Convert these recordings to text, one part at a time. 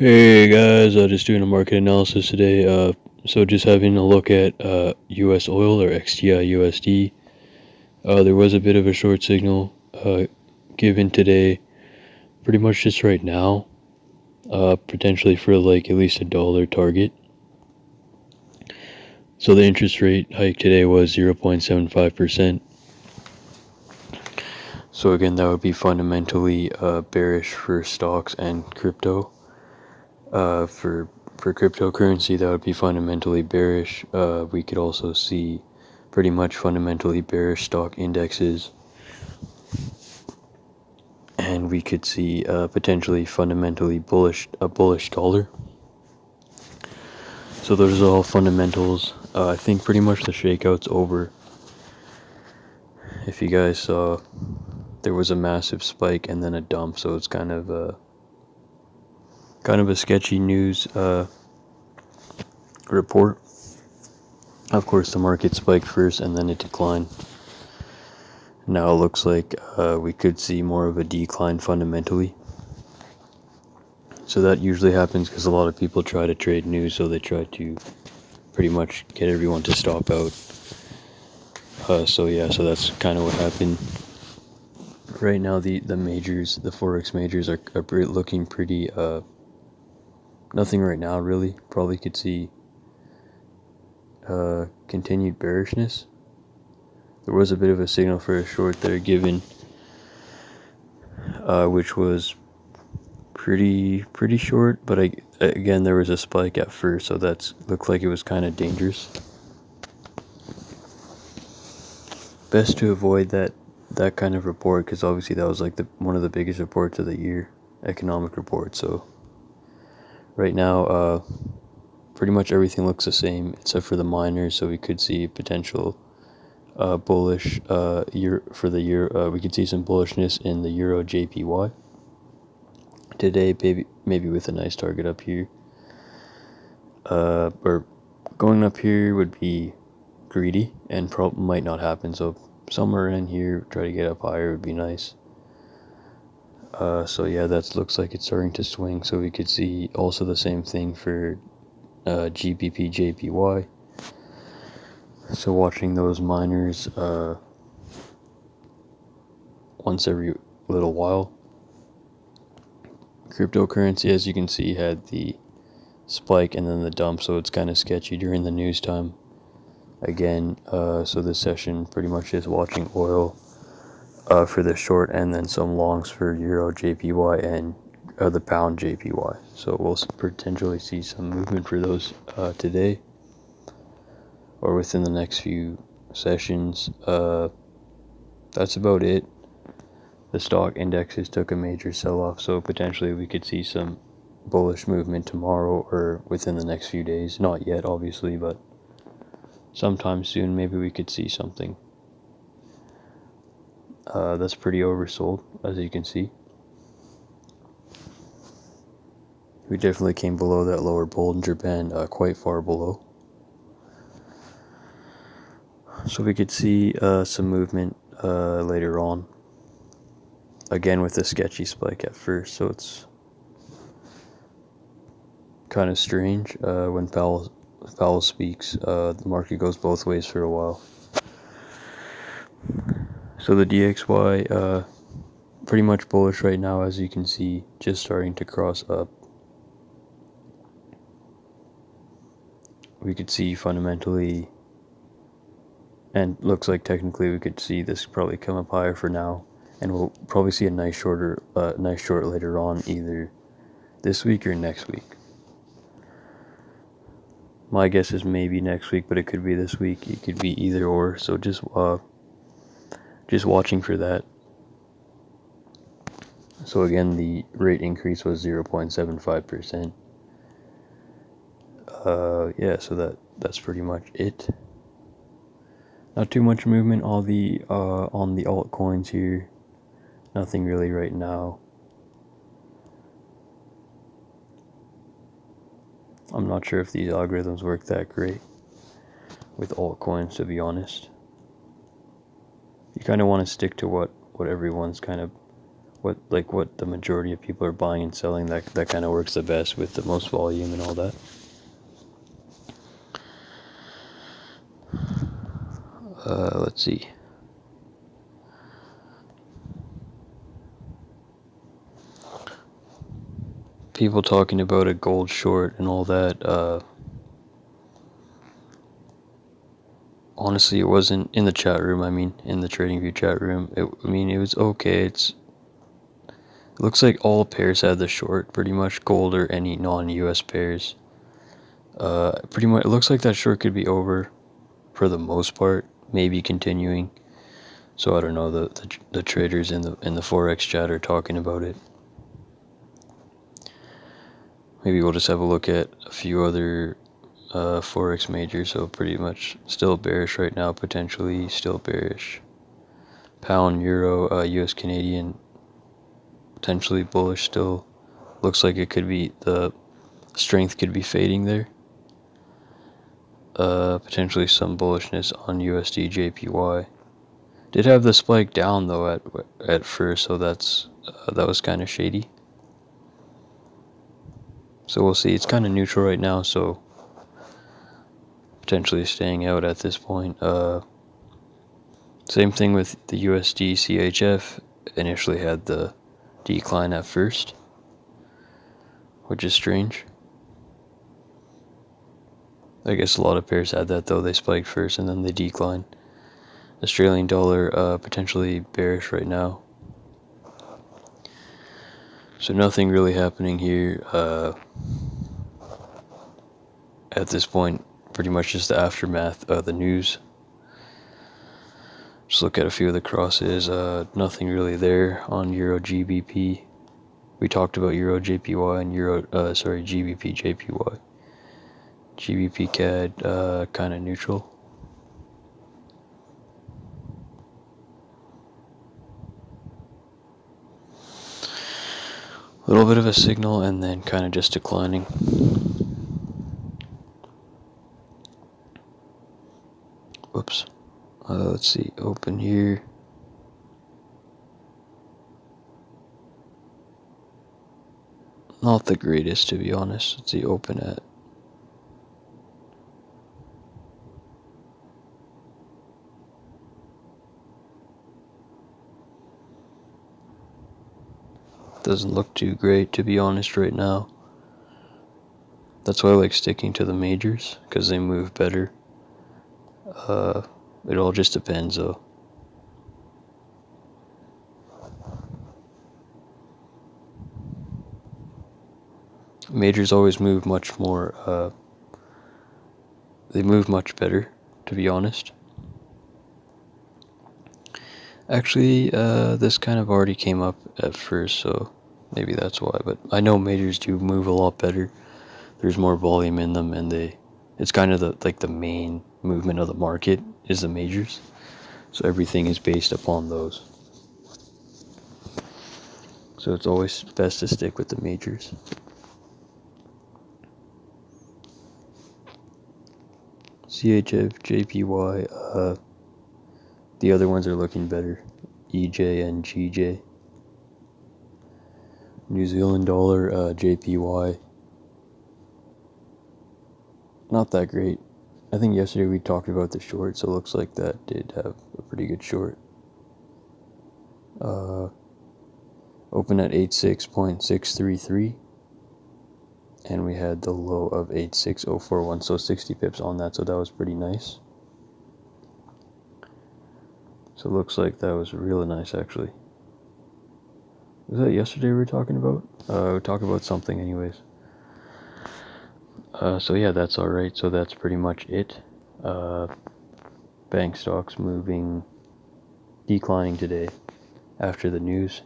Hey guys, just doing a market analysis today. So just having a look at U.S. oil or XTI USD. There was a bit of a short signal given today, pretty much just right now. Potentially for like at least $1 target. So the interest rate hike today was 0.75%. So again, that would be fundamentally bearish for stocks and crypto. For cryptocurrency, that would be fundamentally bearish. We could also see pretty much fundamentally bearish stock indexes, and we could see potentially fundamentally bullish dollar. So those are all fundamentals. I think pretty much the shakeout's over. If you guys saw, there was a massive spike and then a dump, so it's kind of a sketchy news report. Of course, the market spiked first and then it declined. Now it looks like we could see more of a decline fundamentally. So that usually happens because a lot of people try to trade news, so they try to pretty much get everyone to stop out. So that's kind of what happened. Right now, the majors, the Forex majors are looking pretty, nothing right now really. Probably could see continued bearishness. There was a bit of a signal for a short there given, which was pretty short, but again there was a spike at first, so that's looked like it was kind of dangerous. Best to avoid that kind of report, because obviously that was like one of the biggest reports of the year, economic report. So right now pretty much everything looks the same except for the miners, so we could see potential bullish year for the year. We could see some bullishness in the Euro JPY today, maybe with a nice target up here. Or going up here would be greedy and might not happen. So somewhere in here, try to get up higher would be nice. So yeah, that looks like it's starting to swing. So we could see also the same thing for GBP JPY. So watching those miners once every little while. Cryptocurrency, as you can see, had the spike and then the dump, so it's kind of sketchy during the news time. Again, so this session pretty much is watching oil for the short, and then some longs for Euro JPY and the pound JPY. So we'll potentially see some movement for those today or within the next few sessions. That's about it. The stock indexes took a major sell-off, so potentially we could see some bullish movement tomorrow or within the next few days. Not yet, obviously, but sometime soon maybe we could see something. That's pretty oversold, as you can see. We definitely came below that lower Bollinger Band, quite far below. So we could see some movement later on. Again with a sketchy spike at first, so it's kind of strange. When Powell speaks, the market goes both ways for a while. So the DXY, pretty much bullish right now, as you can see, just starting to cross up. We could see fundamentally, and looks like technically we could see this probably come up higher for now, and we'll probably see a nice short later on, either this week or next week. My guess is maybe next week, but it could be this week. It could be either or. So just watching for that. So again, the rate increase was 0.75%. Yeah, so that's pretty much it. Not too much movement on the altcoins here. Nothing really right now. I'm not sure if these algorithms work that great with altcoins, to be honest. You kind of want to stick to what everyone's kind of, what like what the majority of people are buying and selling, that kind of works the best with the most volume and all that. Let's see. People talking about a gold short and all that. Honestly, it wasn't in the chat room. I mean, in the TradingView chat room. It was okay. It looks like all pairs had the short, pretty much, gold or any non-US pairs. Pretty much, it looks like that short could be over for the most part, maybe continuing. So I don't know. The traders in the forex chat are talking about it. Maybe we'll just have a look at a few other forex majors. So pretty much still bearish right now, potentially still bearish. Pound, euro, US Canadian, potentially bullish still. Looks like it could be, the strength could be fading there. Potentially some bullishness on USD JPY. Did have the spike down though at first, so that was kind of shady. So we'll see. It's kind of neutral right now, so potentially staying out at this point. Same thing with the USD CHF. Initially had the decline at first, which is strange. I guess a lot of pairs had that though. They spiked first and then they declined. Australian dollar potentially bearish right now. So nothing really happening here at this point. Pretty much just the aftermath of the news. Just look at a few of the crosses. Nothing really there on Euro GBP. We talked about Euro JPY and GBP JPY. GBP CAD kind of neutral. A little bit of a signal and then kind of just declining. Whoops. Let's see, open here. Not the greatest, to be honest. Let's see, open at. Doesn't look too great, to be honest, right now. That's why I like sticking to the majors, because they move better. It all just depends, though. Majors always move much more, they move much better, to be honest. Actually, this kind of already came up at first, so maybe that's why. But I know majors do move a lot better. There's more volume in them, and it's kind of the main movement of the market is the majors. So everything is based upon those. So it's always best to stick with the majors. CHF, JPY, the other ones are looking better. EJ and GJ. New Zealand dollar, JPY. Not that great. I think yesterday we talked about the short, so it looks like that did have a pretty good short. Open at 86.633. And we had the low of 86041, so 60 pips on that, so that was pretty nice. So it looks like that was really nice, actually. Was that yesterday we were talking about? We talked about something anyways. So yeah, that's alright. So that's pretty much it. Bank stocks declining today after the news.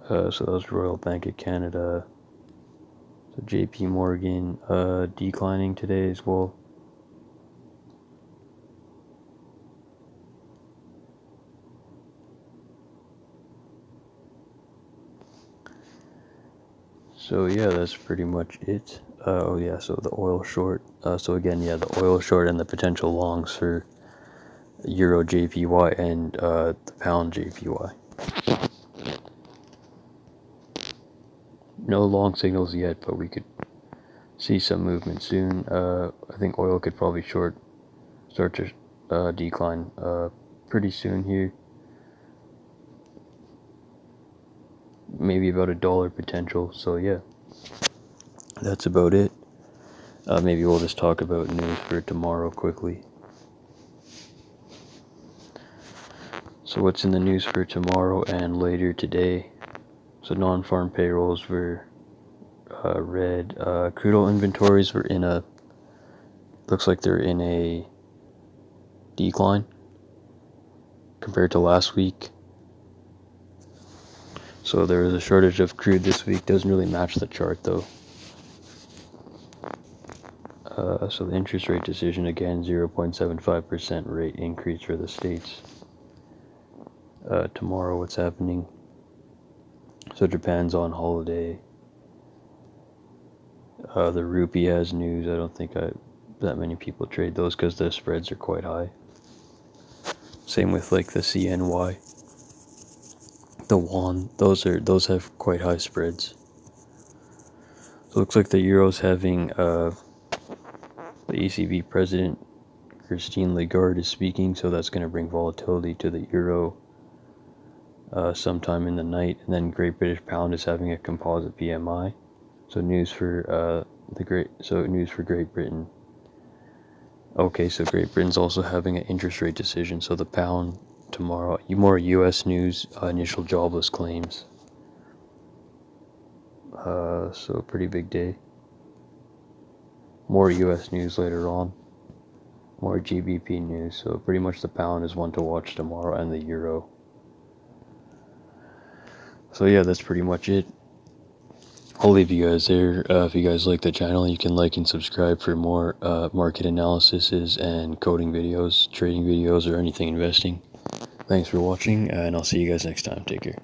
So that was Royal Bank of Canada. So JP Morgan declining today as well. So yeah, that's pretty much it. So the oil short. So again, yeah, the oil short and the potential longs for Euro JPY and the pound JPY. No long signals yet, but we could see some movement soon. I think oil could probably start to decline pretty soon here. Maybe about $1 potential. So yeah, that's about it. Maybe we'll just talk about news for tomorrow quickly. So what's in the news for tomorrow and later today? So non-farm payrolls were red. Crude oil inventories were looks like they're in a decline compared to last week. So there is a shortage of crude this week. Doesn't really match the chart though. So the interest rate decision again, 0.75% rate increase for the states. Tomorrow, what's happening? So Japan's on holiday. The rupee has news. I don't think that many people trade those because the spreads are quite high. Same with like the CNY, the won. Those have quite high spreads. So it looks like the euro's having the ECB president Christine Lagarde is speaking, so that's going to bring volatility to the euro sometime in the night. And then Great British Pound is having a composite PMI. So news for news for Great Britain. Okay, so Great Britain's also having an interest rate decision. So the pound tomorrow. More U.S. news. Initial jobless claims. So pretty big day. More U.S. news later on. More GBP news. So pretty much the pound is one to watch tomorrow, and the euro. So yeah, that's pretty much it. I'll leave you guys there. If you guys like the channel, you can like and subscribe for more market analyses and coding videos, trading videos, or anything investing. Thanks for watching, and I'll see you guys next time. Take care.